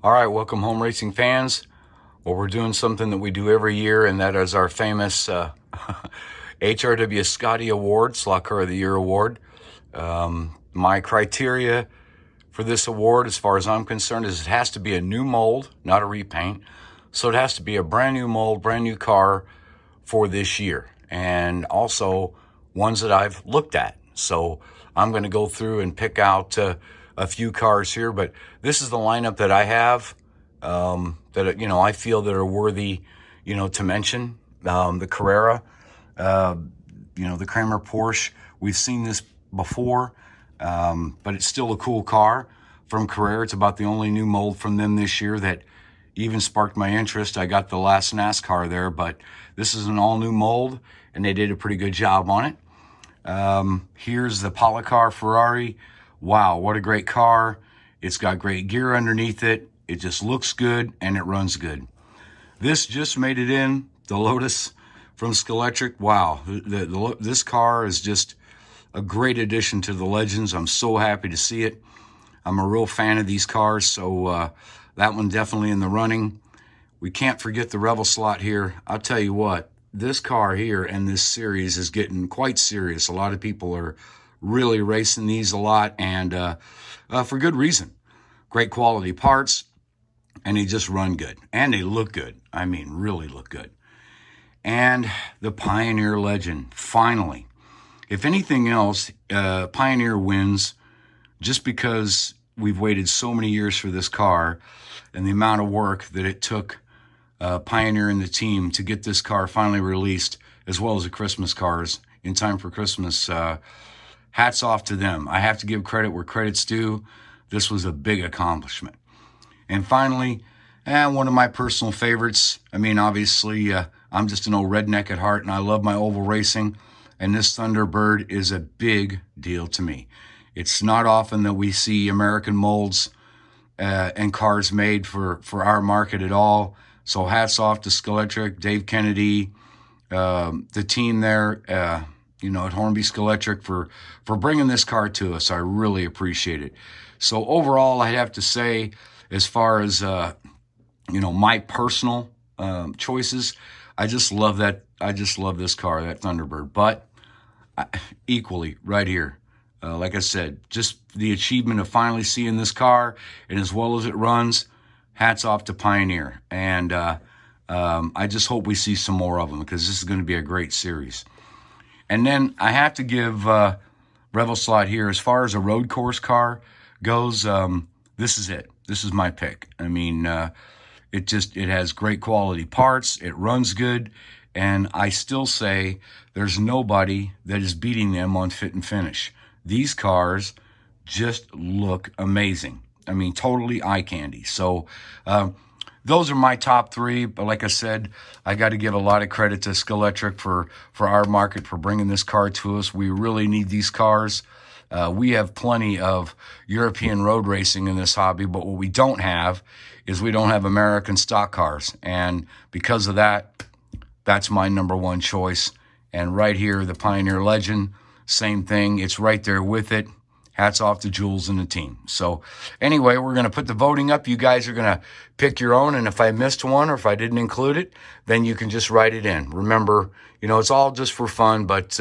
All right, welcome home racing fans. Well, we're doing something that we do every year, and that is our famous Hrw Scoty Award, Slot Car of the Year Award. My criteria for this award, as far as I'm concerned, is it has to be a new mold, not a repaint. So it has to be a brand new mold, brand new car for this year, and also ones that I've looked at. So I'm going to go through and pick out a few cars here, but this is the lineup that I have that I feel that are worthy, to mention. The Carrera, the Kramer Porsche. We've seen this before, but it's still a cool car from Carrera. It's about the only new mold from them this year that even sparked my interest. I got the last NASCAR there, but this is an all-new mold, and they did a pretty good job on it. Here's the Policar Ferrari. Wow, what a great car. It's got great gear underneath it. It just looks good, and it runs good. This just made it in, the Lotus from Skeletric. Wow, this car is just a great addition to the Legends. I'm so happy to see it. I'm a real fan of these cars, so that one definitely in the running. We can't forget the Rebel slot here. I'll tell you what, this car here and this series is getting quite serious. A lot of people are really racing these a lot, and for good reason. Great quality parts, and they just run good, and they look good. I mean, really look good. And the Pioneer Legend, finally. If anything else, Pioneer wins just because we've waited so many years for this car, and the amount of work that it took Pioneer and the team to get this car finally released, as well as the Christmas cars in time for Christmas. Hats off to them. I have to give credit where credit's due. This was a big accomplishment. And finally, one of my personal favorites. I mean, obviously, I'm just an old redneck at heart, and I love my oval racing. And this Thunderbird is a big deal to me. It's not often that we see American molds and cars made for our market at all. So hats off to Skeletric, Dave Kennedy, the team there, at Hornby Skeletric for bringing this car to us. I really appreciate it. So overall, I have to say, as far as, my personal choices, I just love that. I just love this car, that Thunderbird. But equally, right here, like I said, just the achievement of finally seeing this car, and as well as it runs, hats off to Pioneer. And I just hope we see some more of them, because this is going to be a great series. And then I have to give Rebel Slot here, as far as a road course car goes, this is it. This is my pick. I mean, it has great quality parts. It runs good. And I still say there's nobody that is beating them on fit and finish. These cars just look amazing. I mean, totally eye candy. So those are my top three. But like I said, I got to give a lot of credit to Skeletric for our market, for bringing this car to us. We really need these cars. We have plenty of European road racing in this hobby, but what we don't have is we don't have American stock cars. And because of that, that's my number one choice. And right here, the Pioneer Legend, same thing. It's right there with it. Hats off to Jules and the team. So anyway, we're going to put the voting up. You guys are going to pick your own. And if I missed one or if I didn't include it, then you can just write it in. Remember, it's all just for fun, but,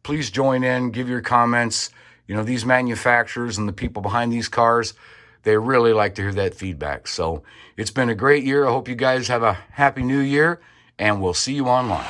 please join in, give your comments. These manufacturers and the people behind these cars, they really like to hear that feedback. So it's been a great year. I hope you guys have a happy new year, and we'll see you online.